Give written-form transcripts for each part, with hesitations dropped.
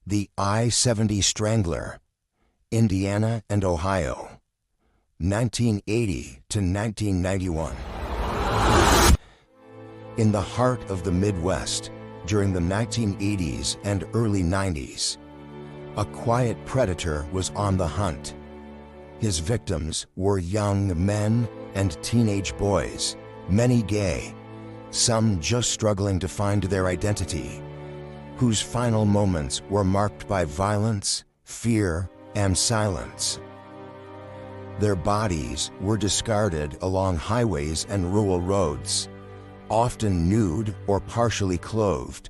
The I-70 Strangler, Indiana and Ohio, 1980 to 1991. In the heart of the Midwest, during the 1980s and early 90s, a quiet predator was on the hunt. His victims were young men and teenage boys, many gay, some just struggling to find their identity, whose final moments were marked by violence, fear, and silence. Their bodies were discarded along highways and rural roads, often nude or partially clothed,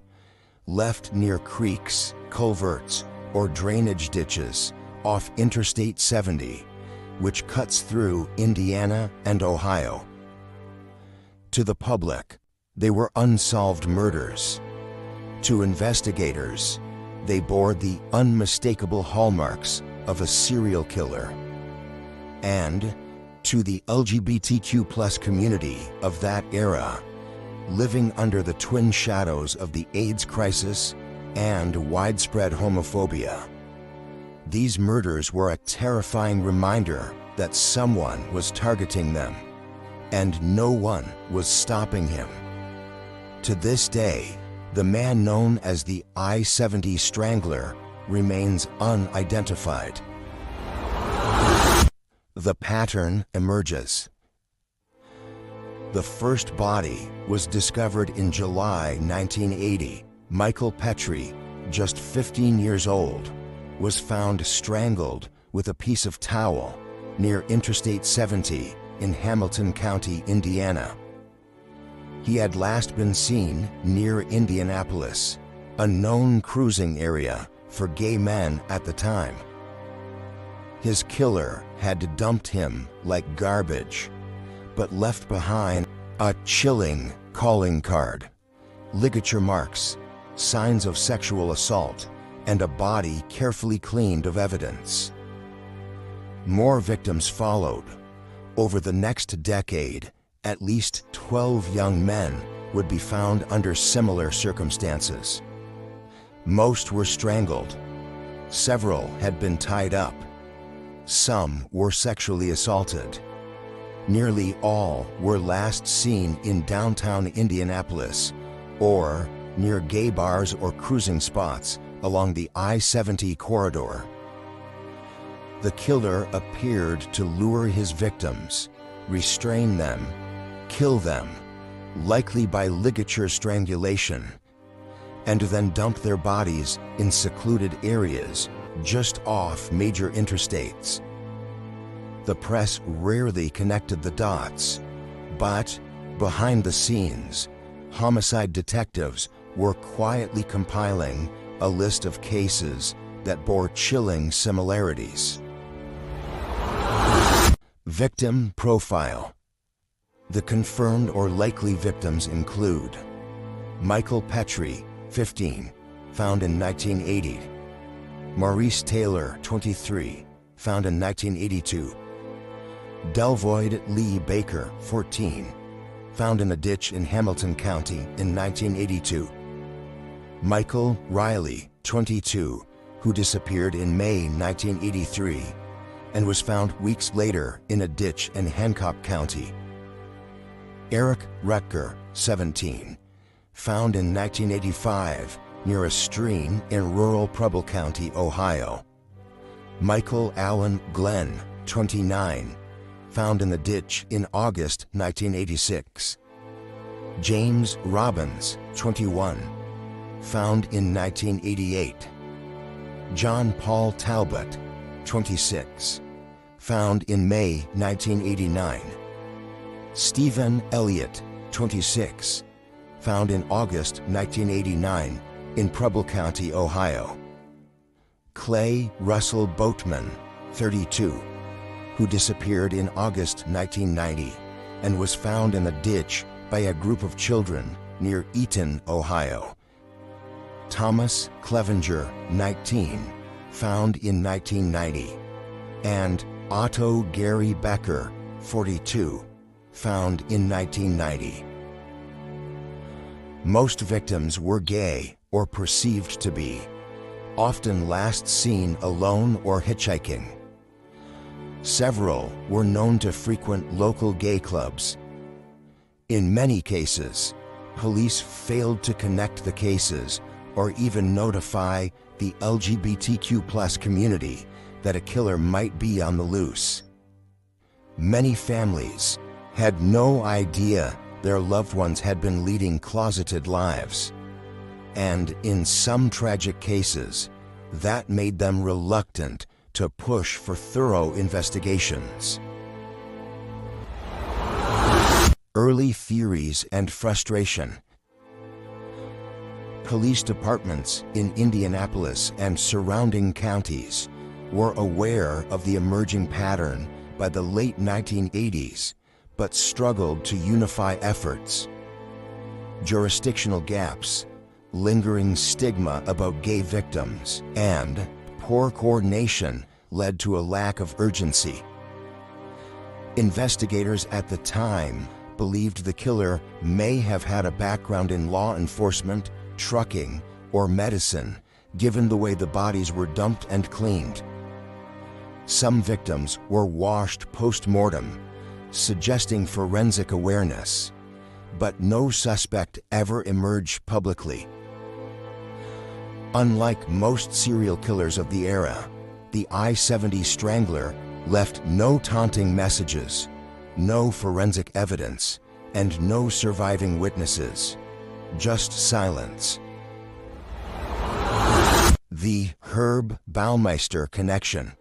left near creeks, culverts, or drainage ditches off Interstate 70, which cuts through Indiana and Ohio. To the public, they were unsolved murders. To investigators, they bore the unmistakable hallmarks of a serial killer. And to the LGBTQ+ community of that era, living under the twin shadows of the AIDS crisis and widespread homophobia, these murders were a terrifying reminder that someone was targeting them, and no one was stopping him. To this day, the man known as the I-70 Strangler remains unidentified. The pattern emerges. The first body was discovered in July 1980. Michael Petrie, just 15 years old, was found strangled with a piece of towel near Interstate 70 in Hamilton County, Indiana. He had last been seen near Indianapolis, a known cruising area for gay men at the time. His killer had dumped him like garbage, but left behind a chilling calling card, ligature marks, signs of sexual assault, and a body carefully cleaned of evidence. More victims followed. Over the next decade, at least 12 young men would be found under similar circumstances. Most were strangled. Several had been tied up. Some were sexually assaulted. Nearly all were last seen in downtown Indianapolis or near gay bars or cruising spots along the I-70 corridor. The killer appeared to lure his victims, restrain them, kill them, likely by ligature strangulation, and then dump their bodies in secluded areas just off major interstates. The press rarely connected the dots, but behind the scenes, homicide detectives were quietly compiling a list of cases that bore chilling similarities. Victim profile. The confirmed or likely victims include Michael Petrie, 15, found in 1980. Maurice Taylor, 23, found in 1982. Delvoyd Lee Baker, 14, found in a ditch in Hamilton County in 1982. Michael Riley, 22, who disappeared in May 1983 and was found weeks later in a ditch in Hancock County. Eric Rutger, 17, found in 1985 near a stream in rural Preble County, Ohio. Michael Allen Glenn, 29, found in the ditch in August 1986. James Robbins, 21, found in 1988. John Paul Talbot, 26, found in May 1989. Stephen Elliott, 26, found in August 1989 in Preble County, Ohio. Clay Russell Boatman, 32, who disappeared in August 1990 and was found in a ditch by a group of children near Eaton, Ohio. Thomas Clevenger, 19, found in 1990, and Otto Gary Becker, 42, found in 1990. Most victims were gay or perceived to be, often last seen alone or hitchhiking. Several were known to frequent local gay clubs. In many cases, police failed to connect the cases or even notify the LGBTQ+ community that a killer might be on the loose. Many families had no idea their loved ones had been leading closeted lives. And in some tragic cases, that made them reluctant to push for thorough investigations. Early theories and frustration. Police departments in Indianapolis and surrounding counties were aware of the emerging pattern by the late 1980s, but struggled to unify efforts. Jurisdictional gaps, lingering stigma about gay victims, and poor coordination led to a lack of urgency. Investigators at the time believed the killer may have had a background in law enforcement, trucking, or medicine, given the way the bodies were dumped and cleaned. Some victims were washed post-mortem, suggesting forensic awareness, but no suspect ever emerged publicly. Unlike most serial killers of the era, the I-70 Strangler left no taunting messages, no forensic evidence, and no surviving witnesses, just silence. The Herb Baumeister connection.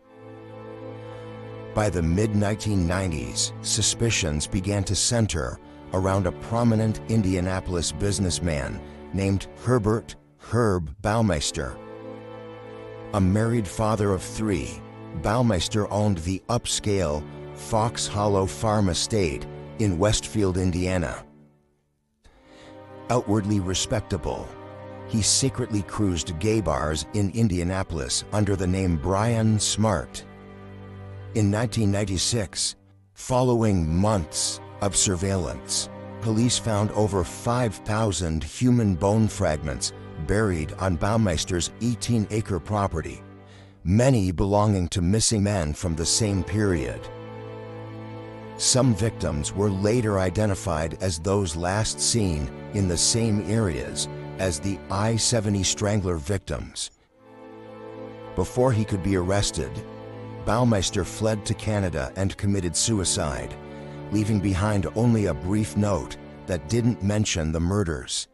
By the mid-1990s, suspicions began to center around a prominent Indianapolis businessman named Herb Baumeister. A married father of 3, Baumeister owned the upscale Fox Hollow Farm estate in Westfield, Indiana. Outwardly respectable, he secretly cruised gay bars in Indianapolis under the name Brian Smart. In 1996, following months of surveillance, police found over 5,000 human bone fragments buried on Baumeister's 18-acre property, many belonging to missing men from the same period. Some victims were later identified as those last seen in the same areas as the I-70 Strangler victims. Before he could be arrested, Baumeister fled to Canada and committed suicide, leaving behind only a brief note that didn't mention the murders.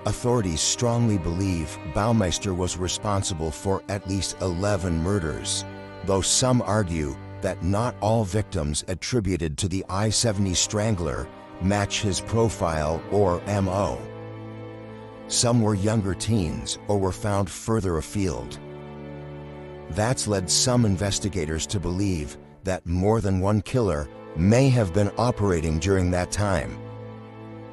Authorities strongly believe Baumeister was responsible for at least 11 murders, though some argue that not all victims attributed to the I-70 Strangler match his profile or MO. Some were younger teens or were found further afield. That's led some investigators to believe that more than one killer may have been operating during that time.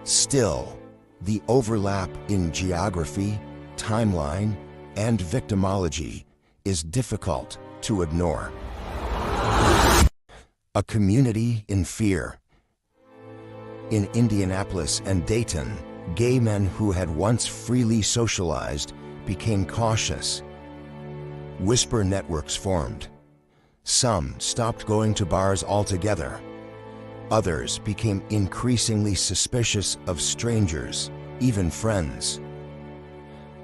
Still, the overlap in geography, timeline, and victimology is difficult to ignore. A community in fear. In Indianapolis and Dayton, gay men who had once freely socialized became cautious. Whisper networks formed. Some stopped going to bars altogether. Others became increasingly suspicious of strangers, even friends.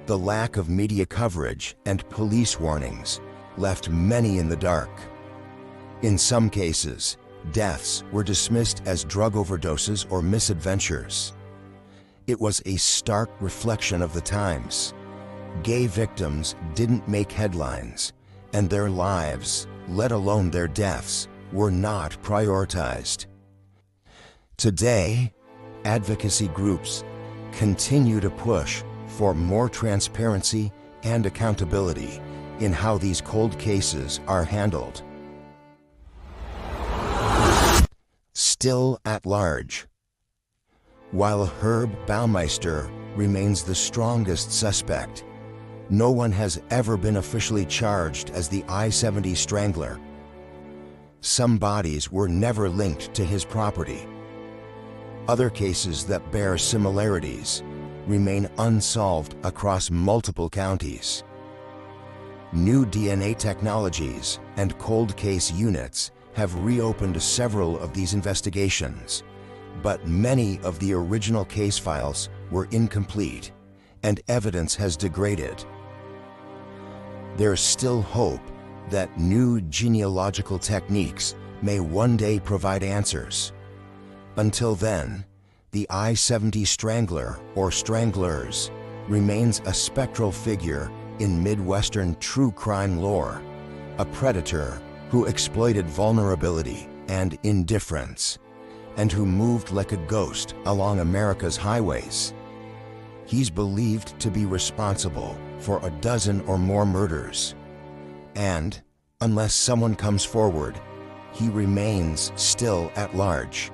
The lack of media coverage and police warnings left many in the dark. In some cases, deaths were dismissed as drug overdoses or misadventures. It was a stark reflection of the times. Gay victims didn't make headlines, and their lives, let alone their deaths, were not prioritized. Today, advocacy groups continue to push for more transparency and accountability in how these cold cases are handled. Still at large. While Herb Baumeister remains the strongest suspect, no one has ever been officially charged as the I-70 Strangler. Some bodies were never linked to his property. Other cases that bear similarities remain unsolved across multiple counties. New DNA technologies and cold case units have reopened several of these investigations, but many of the original case files were incomplete and evidence has degraded. There's still hope that new genealogical techniques may one day provide answers. Until then, the I-70 Strangler or Stranglers remains a spectral figure in Midwestern true crime lore, a predator who exploited vulnerability and indifference, and who moved like a ghost along America's highways. He's believed to be responsible for a dozen or more murders, and unless someone comes forward, he remains still at large.